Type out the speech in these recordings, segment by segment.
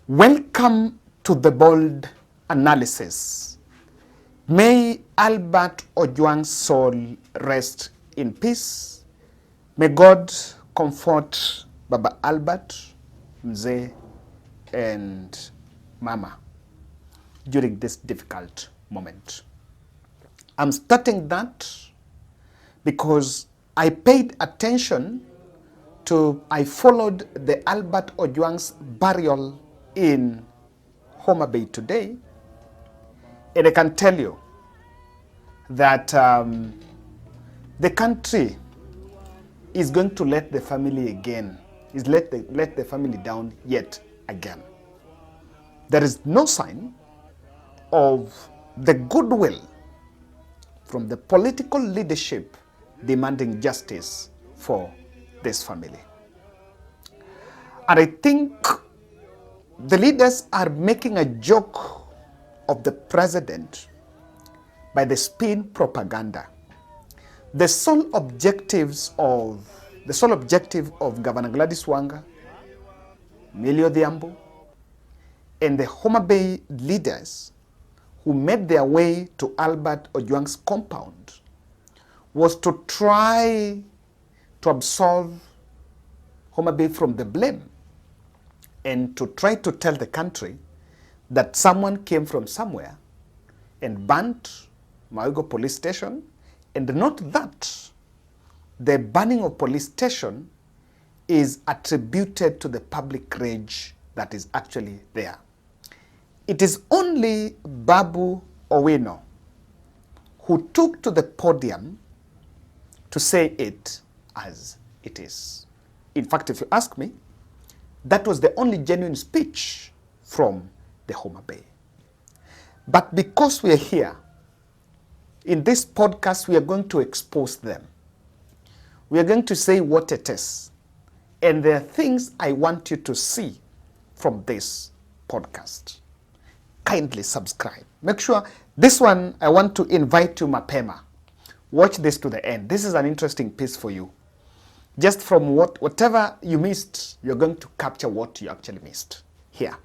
Welcome to the bold analysis. May Albert Ojwang's soul rest in peace. May God comfort Baba Albert, Mzee, and Mama during this difficult moment. I'm starting that because I paid attention I followed the Albert Ojwang's burial in Homa Bay today, and I can tell you that the country is going to let the family again, let the family down yet again. There is no sign of the goodwill from the political leadership demanding justice for this family. And I think the leaders are making a joke of the president by the spin propaganda. The sole objective of Governor Gladys Wanga, Millie Odhiambo, and the Homa Bay leaders who made their way to Albert Ojwang's compound was to try to absolve Homa Bay from the blame and to try to tell the country that someone came from somewhere and burnt Mawego police station, and not that the burning of police station is attributed to the public rage that is actually there. It is only Babu Owino who took to the podium to say it as it is. In fact, if you ask me, that was the only genuine speech from the Homa Bay. But because we are here, in this podcast, we are going to expose them. We are going to say what it is. And there are things I want you to see from this podcast. Kindly subscribe. Make sure, this one, I want to invite you mapema. Watch this to the end. This is an interesting piece for you. Just from whatever you missed, you're going to capture what you actually missed here.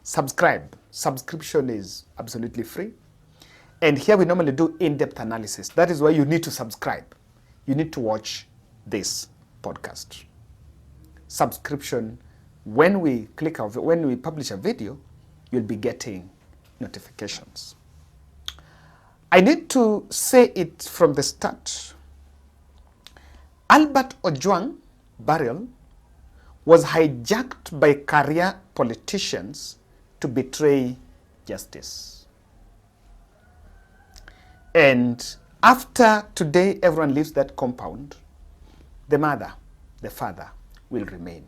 Subscribe. Subscription is absolutely free. And here we normally do in-depth analysis. That is why you need to subscribe. You need to watch this podcast. Subscription, when we publish a video, you'll be getting notifications. I need to say it from the start. Albert Ojwang burial was hijacked by career politicians to betray justice. And after today, everyone leaves that compound, the mother, the father will remain.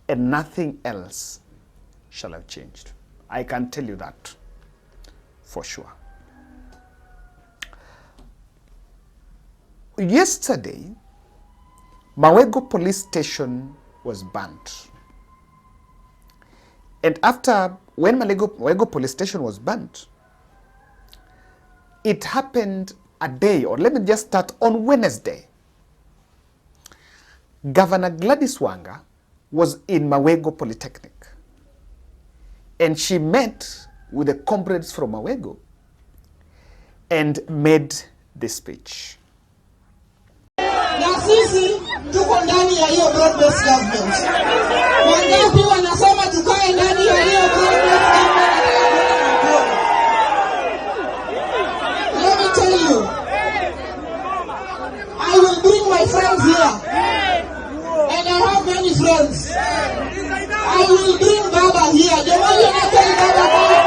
And nothing else shall have changed. I can tell you that for sure. Yesterday, Mawego police station was burnt. And when Mawego police station was burnt, it happened a day, or let me just start on Wednesday. Governor Gladys Wanga was in Mawego Polytechnic. And she met with the comrades from Mawego and made this speech. Na sisi tuko ndani ya hiyo broad-based government. Wangapi wanasema tukae ndani ya hiyo broad-based government? Let me tell you, I will bring my friends here. And I have many friends. I will bring Baba here. The one you not tell Baba,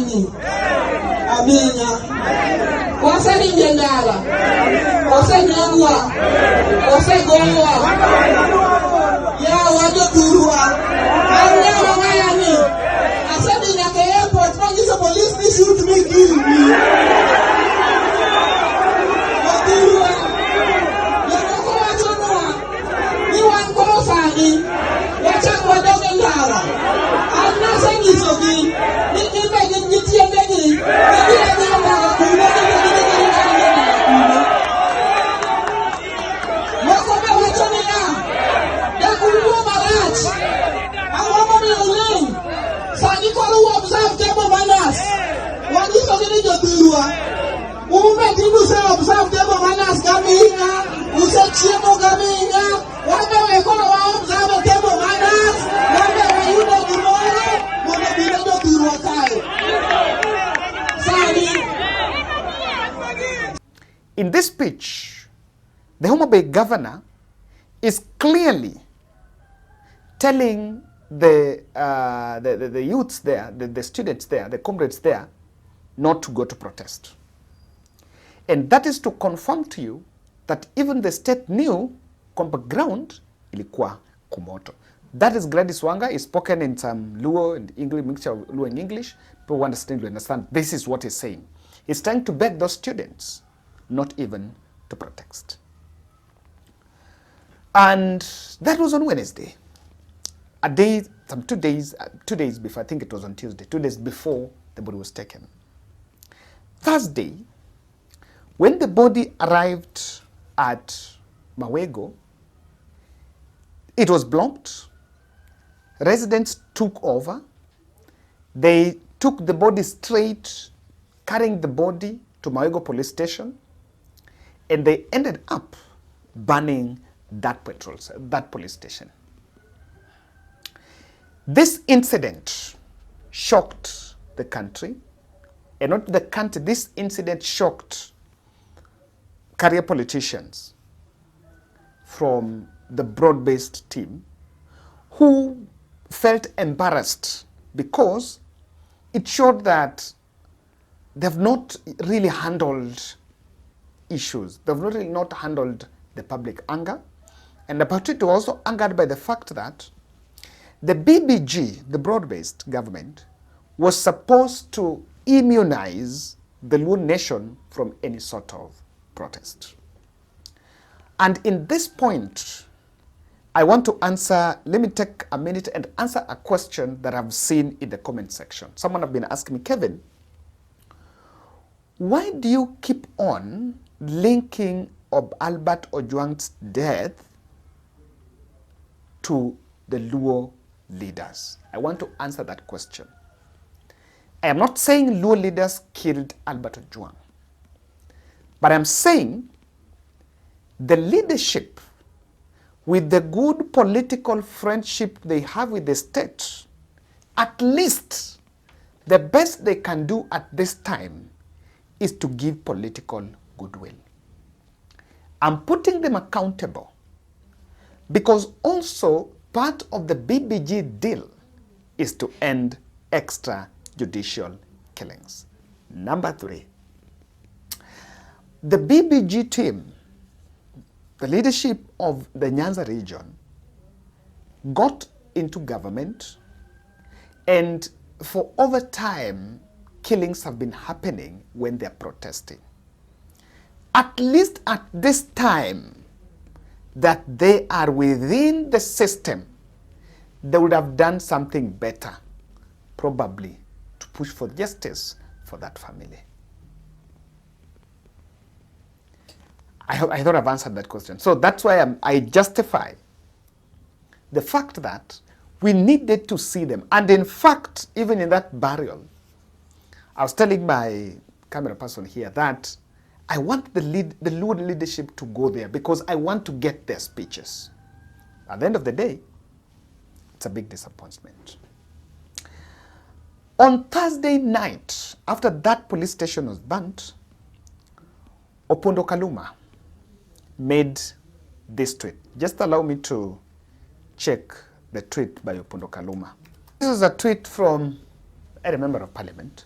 wangani. Amina. Waseni njendala. Wasenyangwa. Wasegolwa. Ya wajo turwa. Amina wangani. Asemi na ke airport. Pagisa police ni shoot me kill me. Waturwa. Yoko wachonwa. Ni wanko sani. Wachakwa doge ndala. Amina sengi sogi. In this speech, the Homa Bay governor is clearly telling the youths there, the students there, the comrades there, not to go to protest. And that is to confirm to you that even the state knew kwamba ground ilikuwa kumoto. That is Gladys Wanga is spoken in some Luo and English, mixture of Luo and English. People who understand. This is what he's saying. He's trying to beg those students not even to protest. And that was on Wednesday. A day, some 2 days before, I think it was on Tuesday, 2 days before the body was taken. Thursday, when the body arrived at Mawego, it was blocked. Residents took over. They took the body straight, carrying the body to Mawego police station, and they ended up burning that police station. This incident shocked the country, and not the country, this incident shocked career politicians from the broad-based team who felt embarrassed because it showed that they've not really handled issues. They've really not handled the public anger. And the party was also angered by the fact that the BBG, the broad-based government, was supposed to immunize the Luo nation from any sort of protest. And in this point, I want to answer, let me take a minute and answer a question that I've seen in the comment section. Someone have been asking me, Kevin, why do you keep on linking Albert Ojwang's death to the Luo leaders? I want to answer that question. I am not saying Luo leaders killed Albert Ojwang, but I'm saying the leadership, with the good political friendship they have with the state, at least the best they can do at this time is to give political goodwill. I'm putting them accountable because also part of the BBG deal is to end extrajudicial killings. Number 3, the BBG team, the leadership of the Nyanza region, got into government, and for over time, killings have been happening when they're protesting. At least at this time that they are within the system, they would have done something better, probably to push for justice for that family. I thought I've answered that question. So that's why I justify the fact that we needed to see them. And in fact, even in that burial, I was telling my camera person here that I want the Luo leadership to go there because I want to get their speeches. At the end of the day, it's a big disappointment. On Thursday night, after that police station was burnt, Opondo Kaluma made this tweet. Just allow me to check the tweet by Opondo Kaluma. This is a tweet from a member of parliament.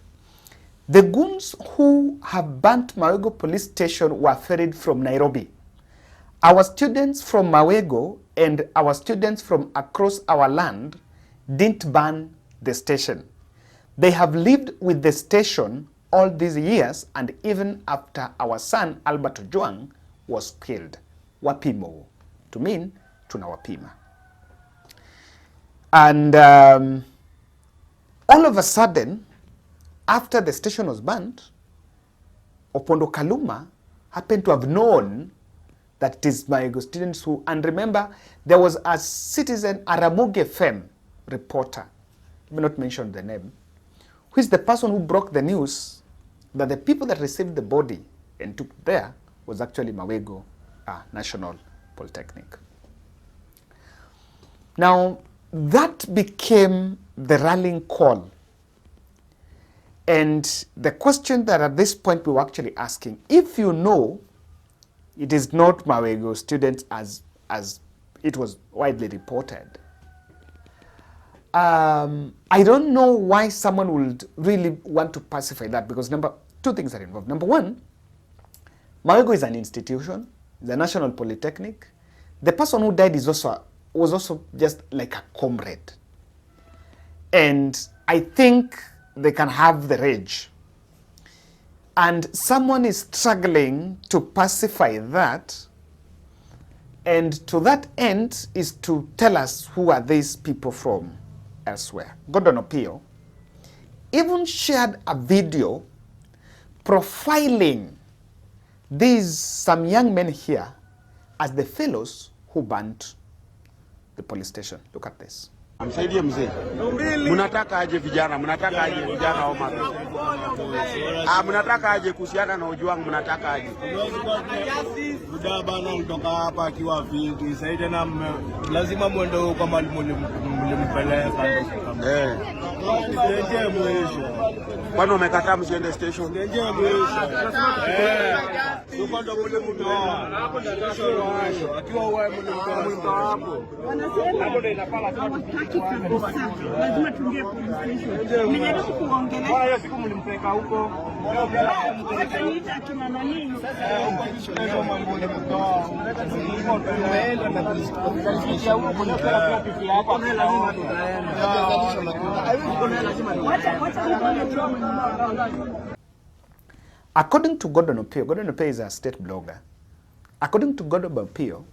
The goons who have burnt Mawego police station were ferried from Nairobi. Our students from Mawego and our students from across our land didn't burn the station. They have lived with the station all these years, and even after our son Albert Ojwang was killed. Wapimo, to mean tunawapima. And all of a sudden, after the station was burnt, Opondo Kaluma happened to have known that it is Mawego students who, and remember, there was a citizen, Aramuge FM reporter, I may not mention the name, who is the person who broke the news that the people that received the body and took there was actually Mawego National Polytechnic. Now, that became the rallying call. And the question that at this point we were actually asking, if you know it is not Mawego students as it was widely reported, I don't know why someone would really want to pacify that, because two things are involved. Number one, Mawego is an institution, the National Polytechnic. The person who died was also just like a comrade. And I think they can have the rage. And someone is struggling to pacify that. And to that end is to tell us who are these people from elsewhere. Gordon Opio even shared a video profiling some young men here as the fellows who burnt the police station. Look at this. Msaidie mzee. Mnataka aje vijana? Mnataka aje vijana au mama? Mnataka aje kuhusiana na Ojwang? Mnataka aje? Muda bana kutoka hapa akiwa vingi. Sasa tena lazima muende kama mlimpeleka ndio. Ndio mwisho. Kwani umekataa msiende station? Ndio mwisho. Tuko ndo kule mtoa. Hapo ndio mwisho. Akiwa wewe mlimtoa hapo. Wanasema hapo ndio inapala lazima tuingie police station. Nimejaribu kuongelea. Bora hiyo siku mlimpeleka huko. Wakaniita akina nani? Sasa mambo ni kutoa. Tumeenda na kusikia huko kuna kila kitu hapa. Lazima tutaenda. According to Gordon Opio is a state blogger. According to Gordon Opio,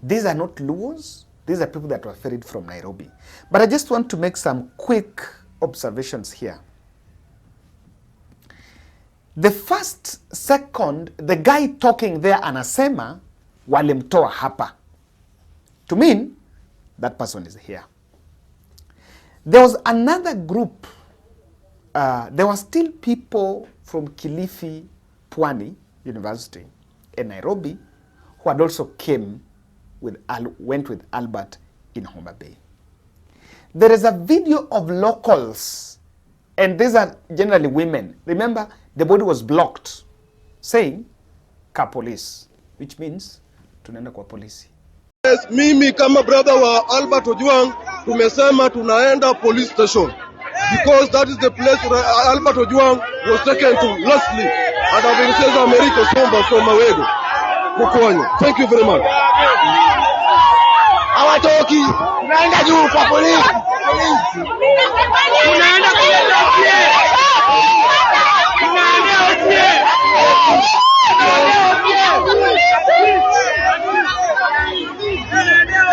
these are not Luos. These are people that were ferried from Nairobi. But I just want to make some quick observations here. The the guy talking there anasema walimtoa hapa. To mean, that person is here. There was another group. There were still people from Kilifi, Pwani University in Nairobi who had also went with Albert in Homa Bay. There is a video of locals, and these are generally women. Remember, the body was blocked, saying, ka police, which means, tunaenda kwa polisi. Yes, mimi kama brother wa Albert Ojwang, tumesema tunaenda police station. Because that is the place where Albert Ojwang was taken to lastly. And I've been saying America Somba from Mawego. Thank you very much. Hawatoki. Tunaenda juu kwa polisi. Tunaenda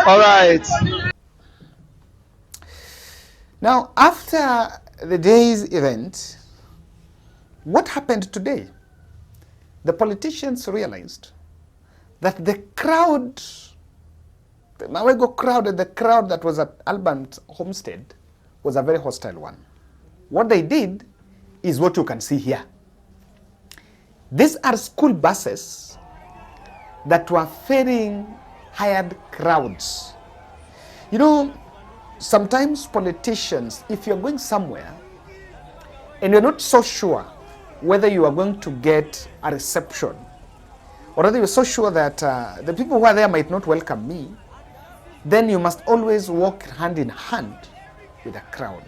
All right. Now, after the day's event, what happened today? The politicians realized that the crowd, the Mawego crowd and the crowd that was at Albert Homestead was a very hostile one. What they did is what you can see here. These are school buses that were ferrying hired crowds. You know, sometimes politicians, if you're going somewhere and you're not so sure whether you are going to get a reception, or whether you're so sure that the people who are there might not welcome me, then you must always walk hand in hand with a crowd.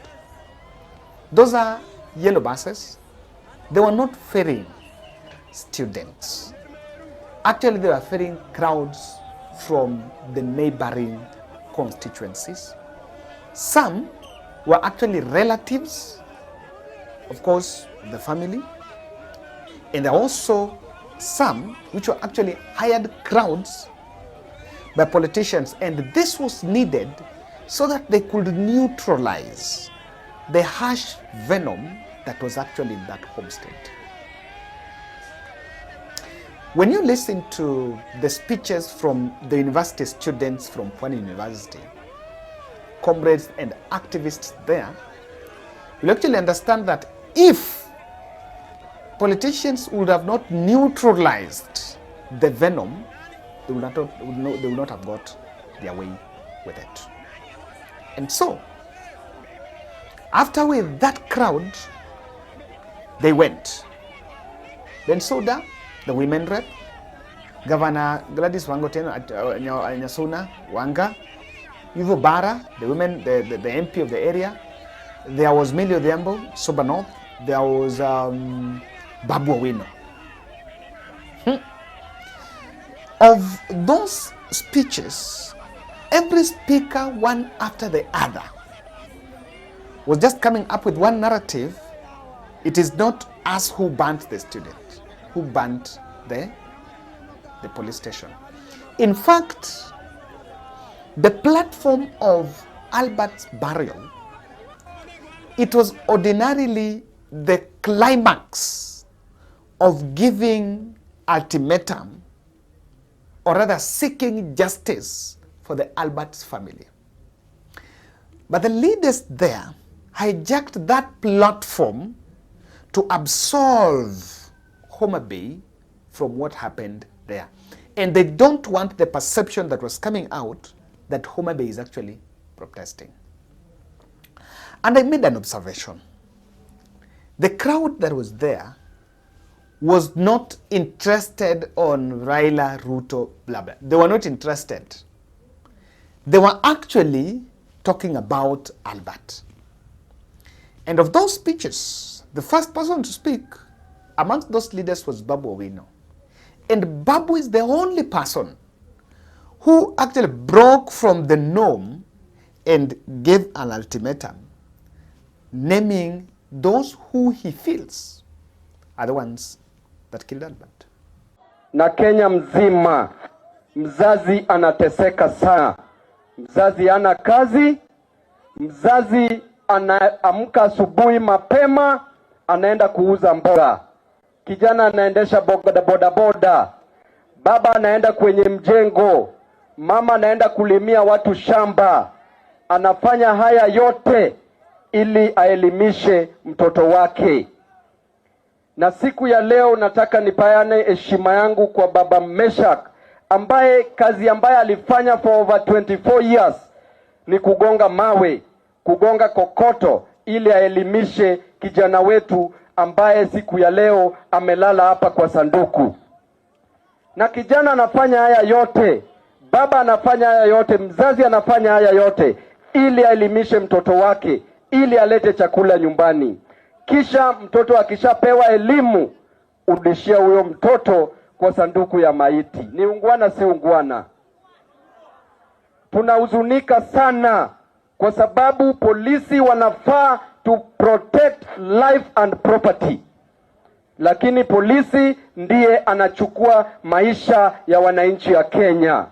Those are yellow buses they were not ferrying students. Actually, they were ferrying crowds from the neighboring constituencies. Some were actually relatives, of course, the family. And there are also some which were actually hired crowds by politicians. And this was needed so that they could neutralize the harsh venom that was actually in that homestead. When you listen to the speeches from the university students from Pwani University, comrades and activists there, you'll actually understand that if politicians would have not neutralized the venom, they would not have got their way with it. And so, after with that crowd, they went. Then Soda, the women rep, Governor Gladys Wanga Nyasuna, Wanga, Yuvo Bara, the women, the MP of the area. There was Millie Odhiambo, Soba North. There was Babu Owino. Of those speeches, every speaker, one after the other, was just coming up with one narrative. It is not us who burnt the student, who burnt the police station. In fact, the platform of Albert's burial, it was ordinarily the climax of giving ultimatum, or rather seeking justice for the Albert's family. But the leaders there hijacked that platform to absolve Homa Bay from what happened there. And they don't want the perception that was coming out that Homa Bay is actually protesting. And I made an observation. The crowd that was there was not interested on Raila, Ruto, blah, blah. They were not interested. They were actually talking about Albert. And of those speeches, the first person to speak amongst those leaders was Babu Owino. And Babu is the only person who actually broke from the norm and gave an ultimatum, naming those who he feels are the ones that killed Albert. Na Kenya mzima, mzazi anateseka sana. Mzazi ana kazi, mzazi anaamka asubuhi mapema, anaenda kuuza mboga. Kijana anaendesha boda, baba anaenda kwenye mjengo, mama anaenda kulimia watu shamba. Anafanya haya yote ili aelimishe mtoto wake. Na siku ya leo nataka nipayane heshima yangu kwa baba Meshak, ambaye kazi ambaye alifanya for over 24 years ni kugonga mawe, kugonga kokoto ili aelimishe kijana wetu ambaye siku ya leo amelala hapa kwa sanduku. Na kijana anafanya haya yote, baba anafanya haya yote, mzazi anafanya haya yote ili aelimishe mtoto wake, ili alete chakula nyumbani. Kisha mtoto akishapewa elimu, udishia huyo mtoto kwa sanduku ya maiti. Ni ungwana si ungwana? Tunahuzunika sana kwa sababu polisi wanafaa to protect life and property, lakini polisi ndiye anachukua maisha ya wananchi ya Kenya.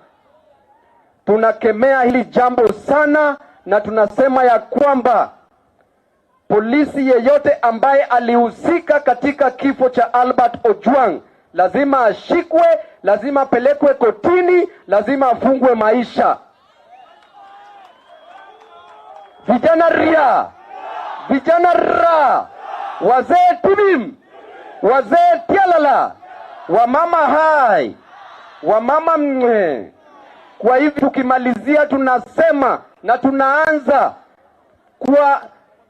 Tunakemea hili jambo sana na tunasema ya kwamba polisi yeyote ambaye alihusika katika kifo cha Albert Ojwang lazima ashikwe, lazima apelekwe kotini, lazima afungwe maisha. Vijana ria, vijana ra, wazee tibim, wazee tialala, wamama hai, wamama mwe. Kwa hivyo tukimalizia tunasema na tunaanza kwa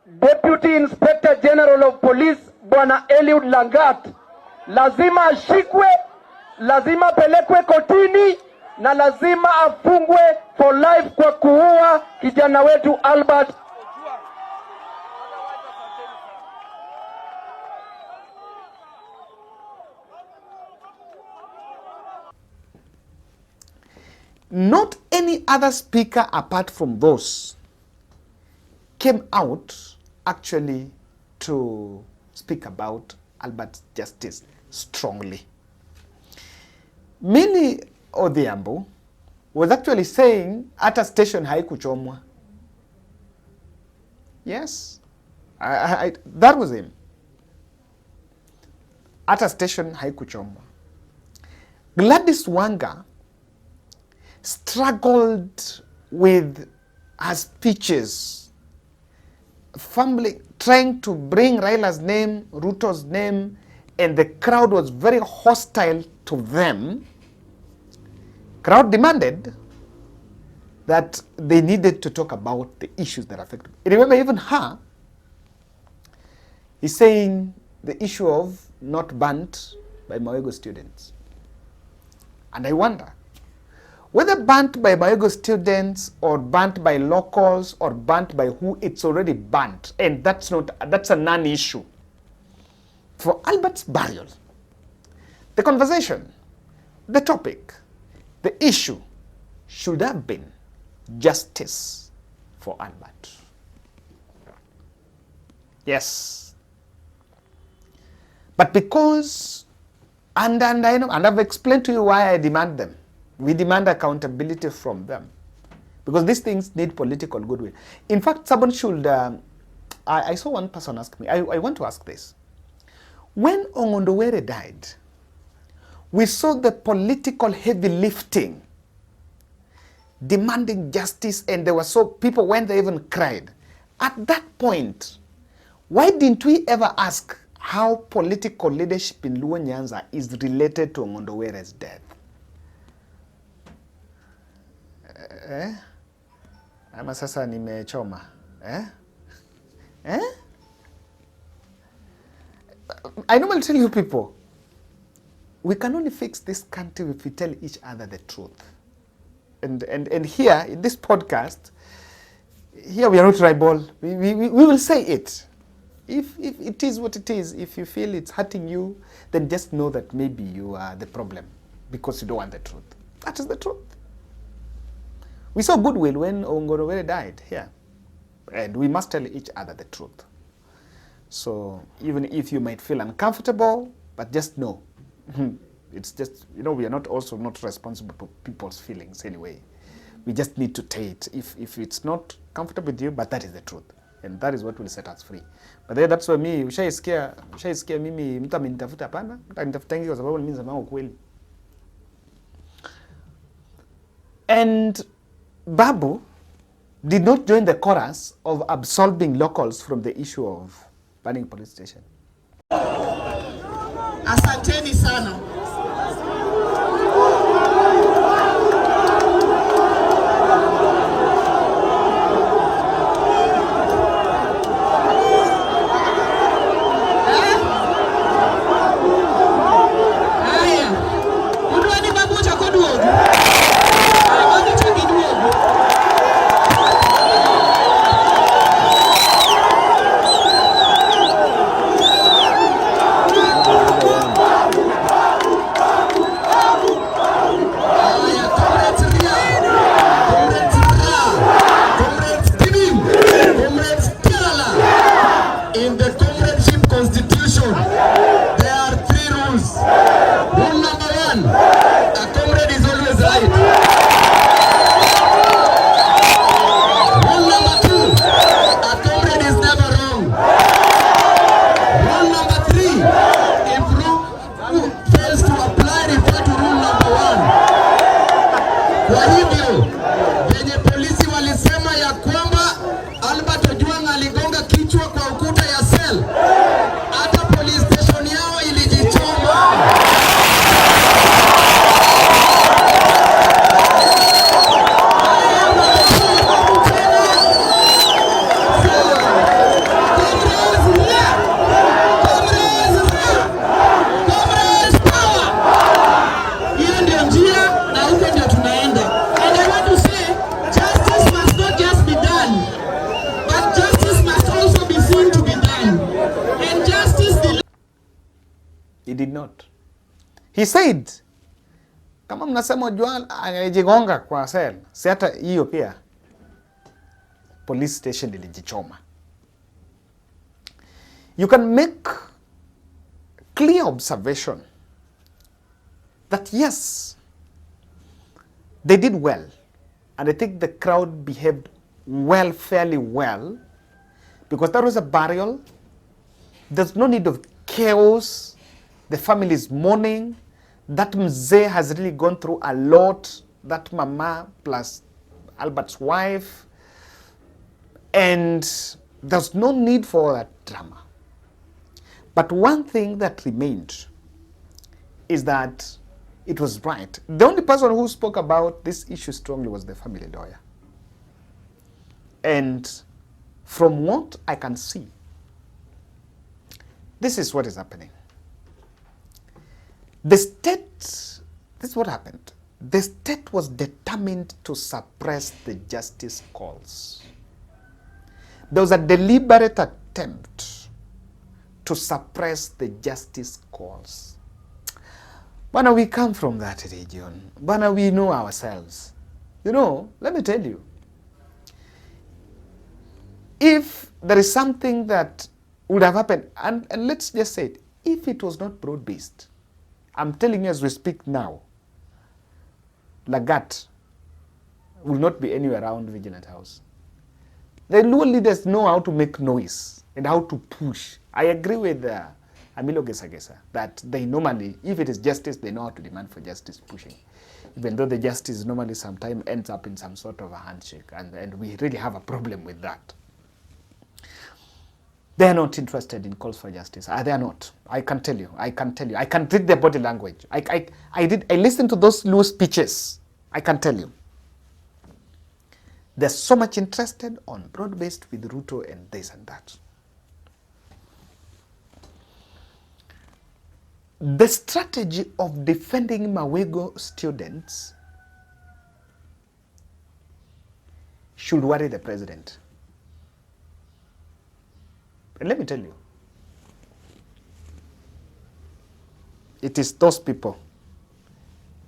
Deputy Inspector General of Police Bwana Eliud Lagat, lazima ashikwe, lazima pelekwe kotini na lazima afungwe for life kwa kuua kijana wetu Albert. not any other speaker apart from those came out actually to speak about Albert's justice strongly. Minnie Odhiambo was actually saying at a station haikuchomwa. Yes, that was him. At a station haikuchomwa. Gladys Wanga struggled with her speeches, trying to bring Raila's name, Ruto's name, and the crowd was very hostile to them. Crowd demanded that they needed to talk about the issues that affect them. Remember, even her is saying the issue of not burnt by Mawego students. And I wonder, whether burnt by Mawego students or burnt by locals or burnt by who, it's already burnt. And that's a non-issue. For Albert's burial, the conversation, the topic, the issue should have been justice for Albert. Yes. But because, and I know, and I've explained to you why I demand them. We demand accountability from them. Because these things need political goodwill. In fact, someone should, I saw one person ask me, I want to ask this. When Ongondowere died, we saw the political heavy lifting, demanding justice, and there were people when they even cried. At that point, why didn't we ever ask how political leadership in Luo Nyanza is related to Ongondowere's death? Ama sasa nimechoma. I normally tell you people, we can only fix this country if we tell each other the truth. And here, in this podcast, here we are not tribal. We will say it. If it is what it is, if you feel it's hurting you, then just know that maybe you are the problem because you don't want the truth. That is the truth. We saw goodwill when Ongorowere died here. And we must tell each other the truth. So even if you might feel uncomfortable, but just know, it's just, we are not responsible for people's feelings anyway. We just need to tell it. If it's not comfortable with you, but that is the truth. And that is what will set us free. But then that's why me, ushaisikia mimi mtu amenitafuta hapana, mtanitafutangi kwa sababu mimi nasema ukweli. And Babu did not join the chorus of absolving locals from the issue of burning police station. Asanteni sana. He did not. He said, Kama mnasema Ojwang anajigonga kwa cell, si hata hiyo pia police station ilijichoma. You can make clear observation that yes, they did well, and I think the crowd behaved well, fairly well, because that was a burial. There's no need of chaos. The family is mourning. That mzee has really gone through a lot. That mama plus Albert's wife. And there's no need for that drama. But one thing that remained is that it was right. The only person who spoke about this issue strongly was the family lawyer. And from what I can see, this is what is happening. The state, this is what happened. The state was determined to suppress the justice calls. There was a deliberate attempt to suppress the justice calls. Bana, we come from that region. Bana, we know ourselves. You know, let me tell you, if there is something that would have happened, and let's just say it, if it was not broad-based, I'm telling you as we speak now, Lagat will not be anywhere around Vigilant House. The Luo leaders know how to make noise and how to push. I agree with Amilo Gesagesa that they normally, if it is justice, they know how to demand for justice pushing. Even though the justice normally sometimes ends up in some sort of a handshake, and we really have a problem with that. They are not interested in calls for justice. They are not. I can tell you. I can read their body language. I listened to those Luo speeches. I can tell you. They're so much interested on broad-based with Ruto and this and that. The strategy of defending Mawego students should worry the president. And let me tell you, it is those people.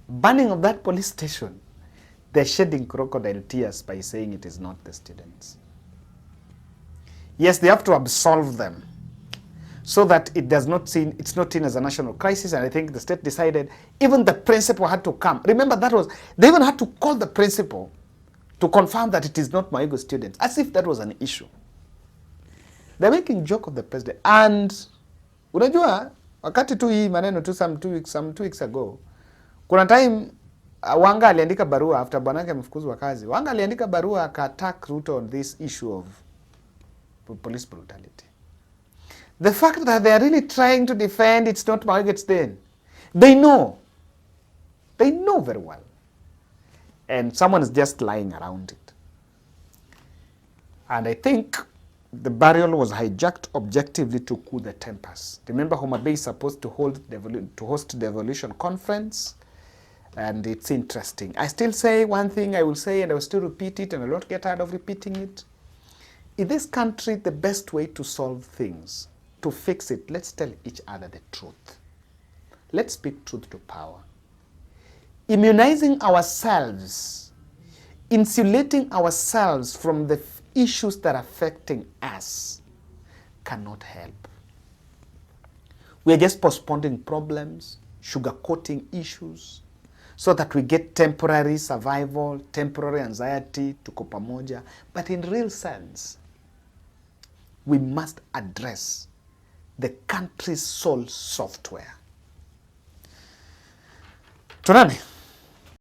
Burning of that police station, they're shedding crocodile tears by saying it is not the students. Yes, they have to absolve them so that it's not seen as a national crisis. And I think the state decided even the principal had to come. Remember, they even had to call the principal to confirm that it is not Mawego students, as if that was an issue. They're making joke of the president. And unajua wakati tu hii maneno tu some two weeks ago, kuna time Wanga aliandika barua after bwanake amefukuzwa kazi. Wanga aliandika barua aka-attack Ruto on this issue of police brutality. The fact that they are really trying to defend it's not Mawego students, they know very well. And someone is just lying around it. And I think the burial was hijacked objectively to cool the tempers. Remember, Homa Bay is supposed to host the Evolution Conference, and it's interesting. I still say one thing I will say, and I will still repeat it, and I will not get tired of repeating it. In this country, the best way to solve things, to fix it, let's tell each other the truth. Let's speak truth to power. Immunizing ourselves, insulating ourselves from the issues that are affecting us cannot help. We are just postponing problems, sugarcoating issues, so that we get temporary survival, temporary anxiety, tuko pamoja. But in real sense, we must address the country's sole software. Tunani?